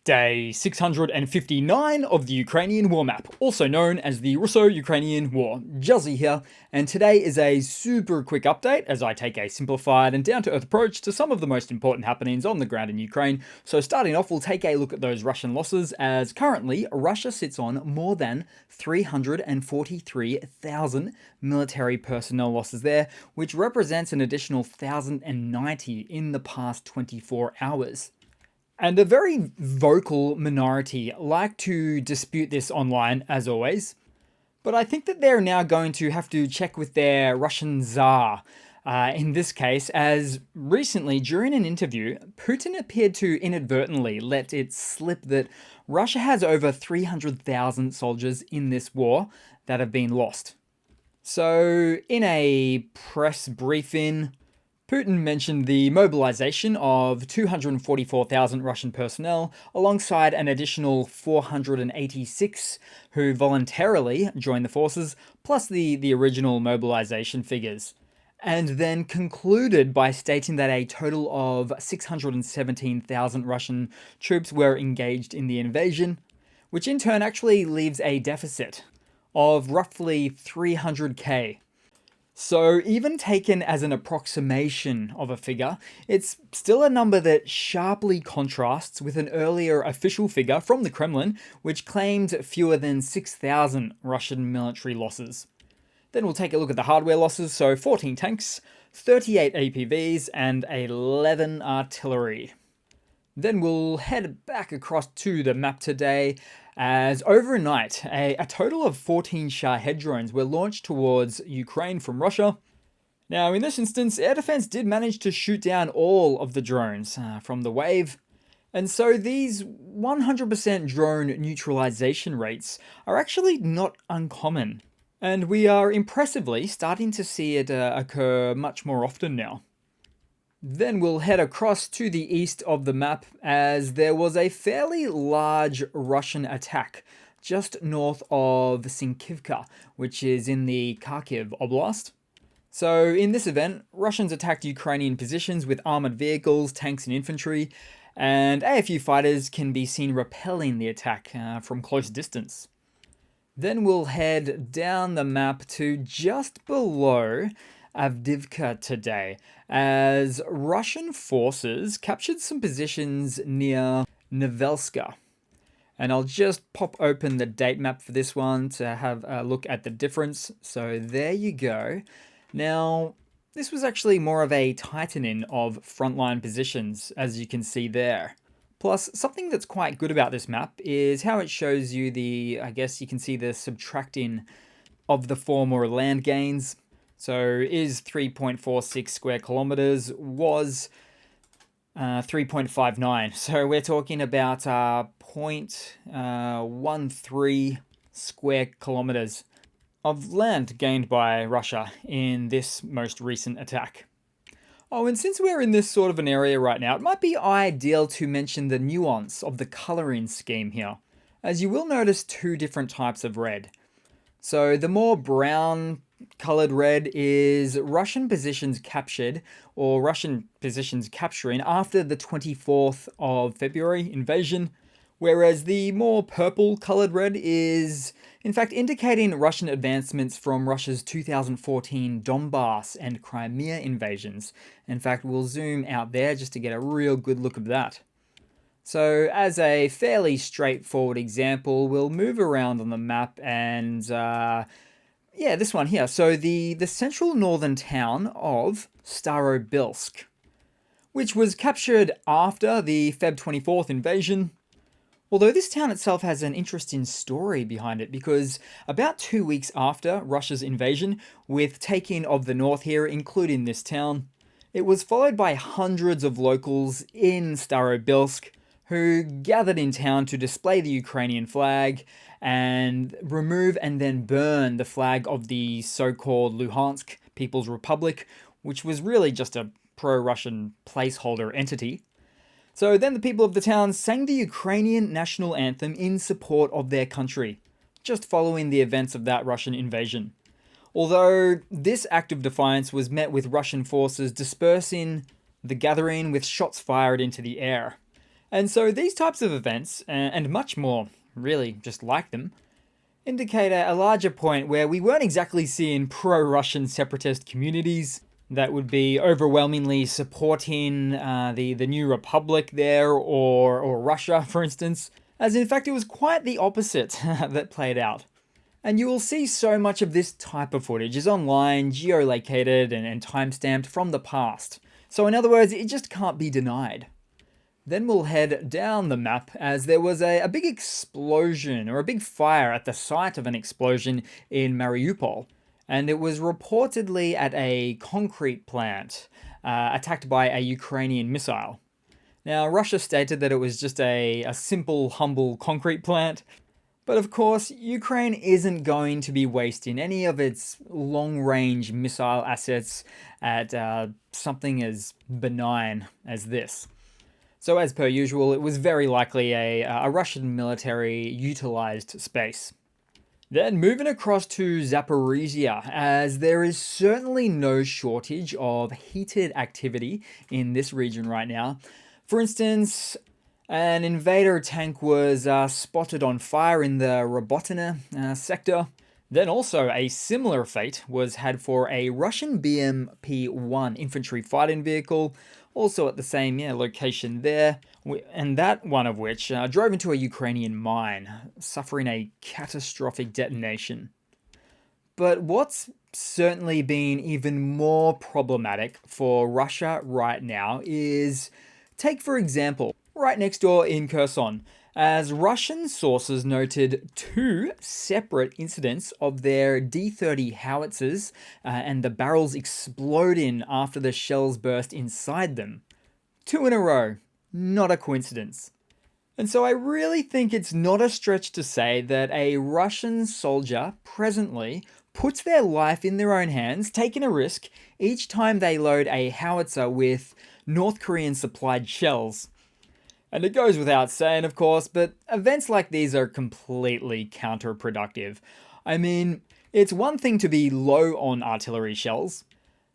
Day 659 of the Ukrainian War Map, also known as the Russo-Ukrainian War. Juzzy here, and today is a super quick update as I take a simplified and down-to-earth approach to some of the most important happenings on the ground in Ukraine. So starting off, we'll take a look at those Russian losses, as currently Russia sits on more than 343,000 military personnel losses there, which represents an additional 1,090 in the past 24 hours. And a very vocal minority like to dispute this online, as always. But I think that they're now going to have to check with their Russian Tsar in this case, as recently, during an interview, Putin appeared to inadvertently let it slip that Russia has over 300,000 soldiers in this war that have been lost. So, in a press briefing, Putin mentioned the mobilization of 244,000 Russian personnel alongside an additional 486 who voluntarily joined the forces, plus the original mobilization figures. And then concluded by stating that a total of 617,000 Russian troops were engaged in the invasion, which in turn actually leaves a deficit of roughly 300k. So even taken as an approximation of a figure, it's still a number that sharply contrasts with an earlier official figure from the Kremlin, which claimed fewer than 6,000 Russian military losses. Then we'll take a look at the hardware losses, so 14 tanks, 38 APVs, and 11 artillery. Then we'll head back across to the map today, as overnight, a total of 14 Shahed drones were launched towards Ukraine from Russia. Now, in this instance, air defense did manage to shoot down all of the drones from the wave, and so these 100% drone neutralization rates are actually not uncommon, and we are impressively starting to see it occur much more often now. Then we'll head across to the east of the map, as there was a fairly large Russian attack just north of Sinkivka, which is in the Kharkiv Oblast. So in this event, Russians attacked Ukrainian positions with armored vehicles, tanks and infantry, and AFU fighters can be seen repelling the attack from close distance. Then we'll head down the map to just below Avdiivka today, as Russian forces captured some positions near Novelska. And I'll just pop open the date map for this one to have a look at the difference. So there you go. Now, this was actually more of a tightening of frontline positions, as you can see there. Plus, something that's quite good about this map is how it shows you I guess you can see the subtracting of the former land gains. So is 3.46 square kilometers, was 3.59. So we're talking about 0.13 square kilometers of land gained by Russia in this most recent attack. Oh, and since we're in this sort of an area right now, it might be ideal to mention the nuance of the coloring scheme here, as you will notice two different types of red. So the more brown colored red is Russian positions captured, or Russian positions capturing after the 24th of February invasion, whereas the more purple colored red is in fact indicating Russian advancements from Russia's 2014 Donbass and Crimea invasions. In fact, we'll zoom out there just to get a real good look of that. So as a fairly straightforward example, we'll move around on the map and this one here. So the central northern town of Starobilsk, which was captured after the Feb 24th invasion. Although this town itself has an interesting story behind it, because about 2 weeks after Russia's invasion, with taking of the north here, including this town, it was followed by hundreds of locals in Starobilsk who gathered in town to display the Ukrainian flag and remove and then burn the flag of the so-called Luhansk People's Republic, which was really just a pro-Russian placeholder entity. So then the people of the town sang the Ukrainian national anthem in support of their country, just following the events of that Russian invasion. Although this act of defiance was met with Russian forces dispersing the gathering with shots fired into the air. And so these types of events, and much more really just like them, indicate a larger point where we weren't exactly seeing pro-Russian separatist communities that would be overwhelmingly supporting the new republic there, or Russia, for instance, as in fact it was quite the opposite that played out. And you will see so much of this type of footage is online, geolocated, and timestamped from the past. So in other words, it just can't be denied. Then we'll head down the map as there was a big explosion, or a big fire at the site of an explosion in Mariupol. And it was reportedly at a concrete plant attacked by a Ukrainian missile. Now, Russia stated that it was just a simple, humble concrete plant. But of course, Ukraine isn't going to be wasting any of its long-range missile assets at something as benign as this. So as per usual, it was very likely a Russian military utilized space. Then moving across to Zaporizhia, as there is certainly no shortage of heated activity in this region right now. For instance, an invader tank was spotted on fire in the Robotyne sector. Then also a similar fate was had for a Russian BMP-1 infantry fighting vehicle, also at the same location there, and that one of which drove into a Ukrainian mine, suffering a catastrophic detonation. But what's certainly been even more problematic for Russia right now is, take for example, right next door in Kherson, as Russian sources noted two separate incidents of their D-30 howitzers and the barrels exploding after the shells burst inside them. Two in a row, not a coincidence. And so I really think it's not a stretch to say that a Russian soldier presently puts their life in their own hands, taking a risk each time they load a howitzer with North Korean supplied shells. And it goes without saying, of course, but events like these are completely counterproductive. I mean, it's one thing to be low on artillery shells,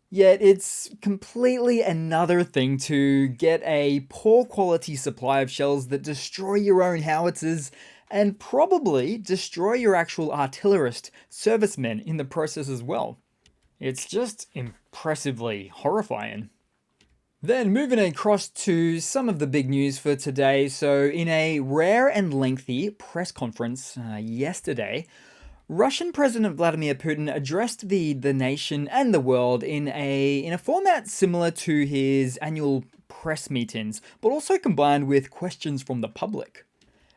yet it's completely another thing to get a poor quality supply of shells that destroy your own howitzers and probably destroy your actual artillerist servicemen in the process as well. It's just impressively horrifying. Then moving across to some of the big news for today. So in a rare and lengthy press conference yesterday, Russian President Vladimir Putin addressed the nation and the world in a format similar to his annual press meetings, but also combined with questions from the public.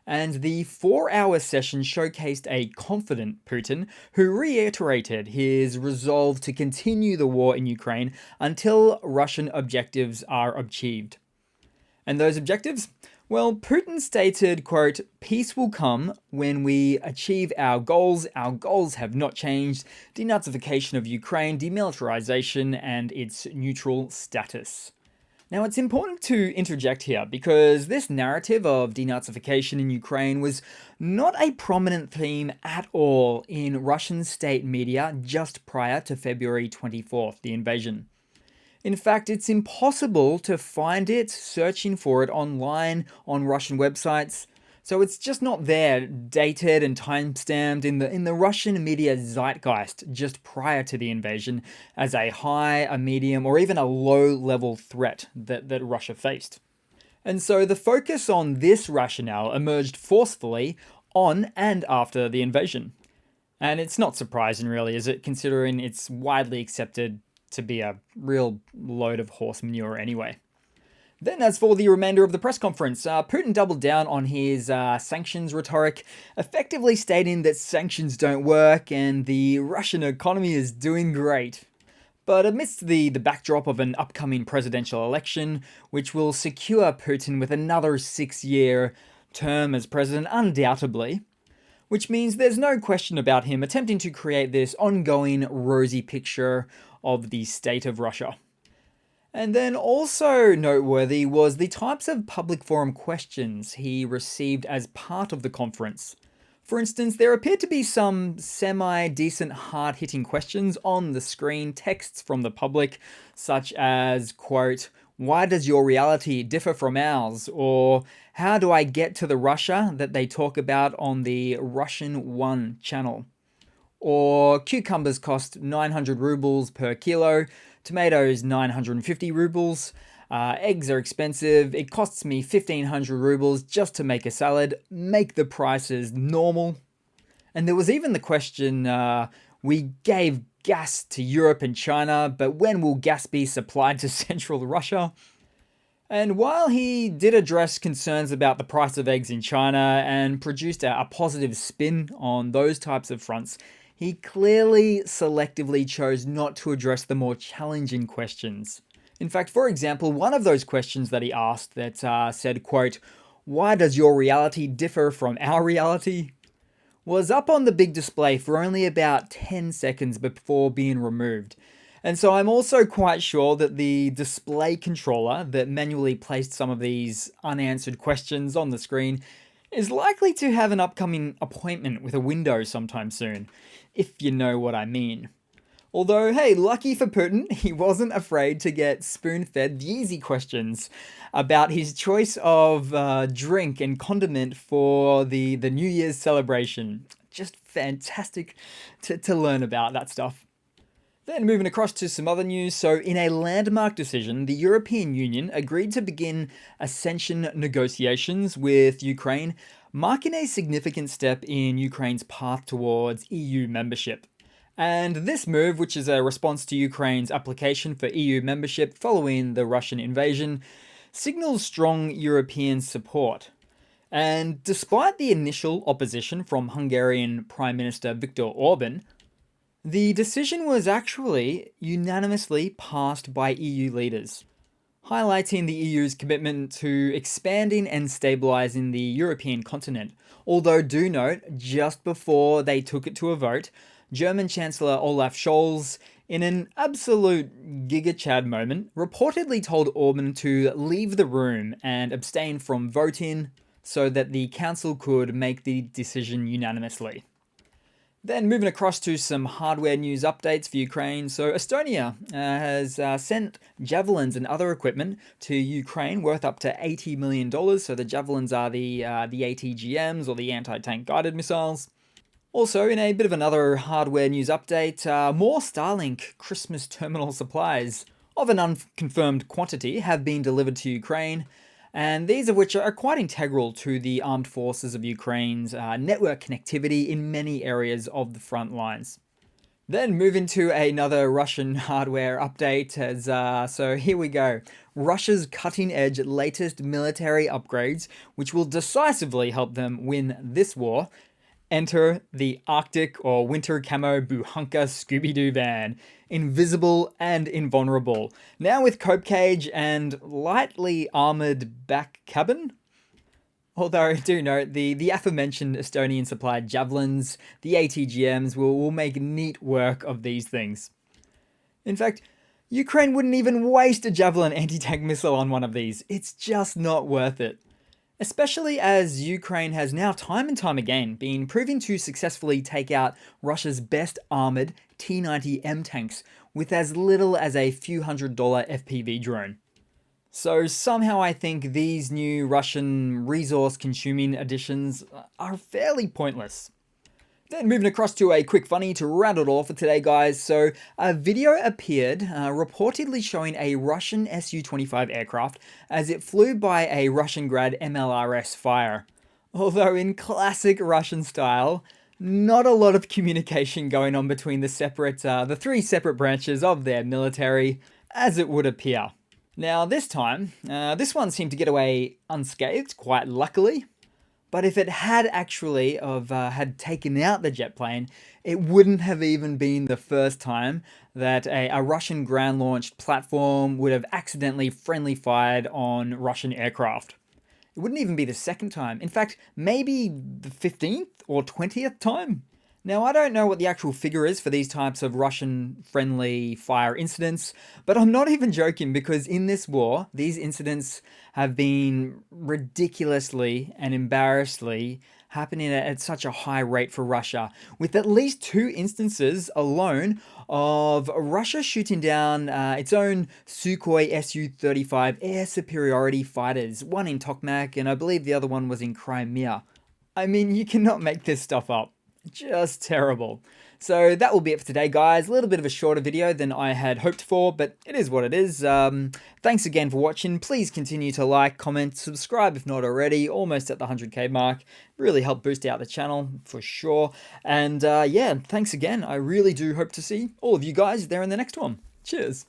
And the 4-hour session showcased a confident Putin who reiterated his resolve to continue the war in Ukraine until Russian objectives are achieved. And those objectives? Well, Putin stated, quote, "Peace will come when we achieve our goals. Our goals have not changed. Denazification of Ukraine, demilitarization, and its neutral status." Now, it's important to interject here because this narrative of denazification in Ukraine was not a prominent theme at all in Russian state media just prior to February 24th, the invasion. In fact, it's impossible to find it searching for it online on Russian websites. So it's just not there, dated and time-stamped in the Russian media zeitgeist just prior to the invasion as a high, a medium, or even a low-level threat that Russia faced. And so the focus on this rationale emerged forcefully on and after the invasion. And it's not surprising really, is it, considering it's widely accepted to be a real load of horse manure anyway. Then as for the remainder of the press conference, Putin doubled down on his sanctions rhetoric, effectively stating that sanctions don't work and the Russian economy is doing great. But amidst the backdrop of an upcoming presidential election, which will secure Putin with another 6-year term as president undoubtedly, which means there's no question about him attempting to create this ongoing rosy picture of the state of Russia. And then also noteworthy was the types of public forum questions he received as part of the conference. For instance, there appeared to be some semi-decent hard-hitting questions on the screen, texts from the public, such as, quote, Why does your reality differ from ours? Or how do I get to the Russia that they talk about on the Russian One channel? Or cucumbers cost 900 rubles per kilo, tomatoes 950 rubles, eggs are expensive, it costs me 1500 rubles just to make a salad, make the prices normal. And there was even the question, we gave gas to Europe and China, but when will gas be supplied to central Russia? And while he did address concerns about the price of eggs in China and produced a positive spin on those types of fronts, he clearly selectively chose not to address the more challenging questions. In fact, for example, one of those questions that he asked that said, quote, "Why does your reality differ from our reality?" was up on the big display for only about 10 seconds before being removed. And so I'm also quite sure that the display controller that manually placed some of these unanswered questions on the screen is likely to have an upcoming appointment with a Windows sometime soon, if you know what I mean. Although, hey, lucky for Putin, he wasn't afraid to get spoon-fed the easy questions about his choice of drink and condiment for the New Year's celebration. Just fantastic to learn about that stuff. Then moving across to some other news. So in a landmark decision, the European Union agreed to begin accession negotiations with Ukraine, marking a significant step in Ukraine's path towards EU membership. And this move, which is a response to Ukraine's application for EU membership following the Russian invasion, signals strong European support. And despite the initial opposition from Hungarian Prime Minister Viktor Orban, the decision was actually unanimously passed by EU leaders, highlighting the EU's commitment to expanding and stabilizing the European continent. Although do note, just before they took it to a vote, German Chancellor Olaf Scholz, in an absolute Giga Chad moment, reportedly told Orban to leave the room and abstain from voting so that the council could make the decision unanimously. Then moving across to some hardware news updates for Ukraine. So Estonia has sent javelins and other equipment to Ukraine worth up to $80 million. So the javelins are the ATGMs, or the anti-tank guided missiles. Also, in a bit of another hardware news update, more Starlink Christmas terminal supplies of an unconfirmed quantity have been delivered to Ukraine, and these of which are quite integral to the armed forces of Ukraine's network connectivity in many areas of the front lines. Then moving to another Russian hardware update, so here we go. Russia's cutting-edge latest military upgrades, which will decisively help them win this war. Enter the Arctic or Winter Camo Buhunka Scooby-Doo van. Invisible and invulnerable. Now with cope cage and lightly armored back cabin. Although I do note the aforementioned Estonian supplied javelins, the ATGMs, will make neat work of these things. In fact, Ukraine wouldn't even waste a javelin anti-tank missile on one of these. It's just not worth it. Especially as Ukraine has now time and time again been proving to successfully take out Russia's best armoured T-90M tanks with as little as a few $100 FPV drone. So somehow I think these new Russian resource-consuming additions are fairly pointless. Then moving across to a quick funny to round it off for today, guys. So a video appeared reportedly showing a Russian Su-25 aircraft as it flew by a Russian-grad MLRS fire. Although in classic Russian style, not a lot of communication going on between the three separate branches of their military, as it would appear. Now this time, this one seemed to get away unscathed, quite luckily. But if it had actually had taken out the jet plane, it wouldn't have even been the first time that a Russian ground-launched platform would have accidentally friendly fired on Russian aircraft. It wouldn't even be the second time. In fact, maybe the 15th or 20th time. Now, I don't know what the actual figure is for these types of Russian-friendly fire incidents, but I'm not even joking, because in this war, these incidents have been ridiculously and embarrassingly happening at such a high rate for Russia, with at least 2 instances alone of Russia shooting down its own Sukhoi Su-35 air superiority fighters, one in Tokmak, and I believe the other one was in Crimea. I mean, you cannot make this stuff up. Just terrible. So that will be it for today, guys. A little bit of a shorter video than I had hoped for, but it is what it is. Thanks again for watching. Please continue to like, comment, subscribe if not already. Almost at the 100k mark. Really help boost out the channel for sure. And yeah, thanks again. I really do hope to see all of you guys there in the next one. Cheers.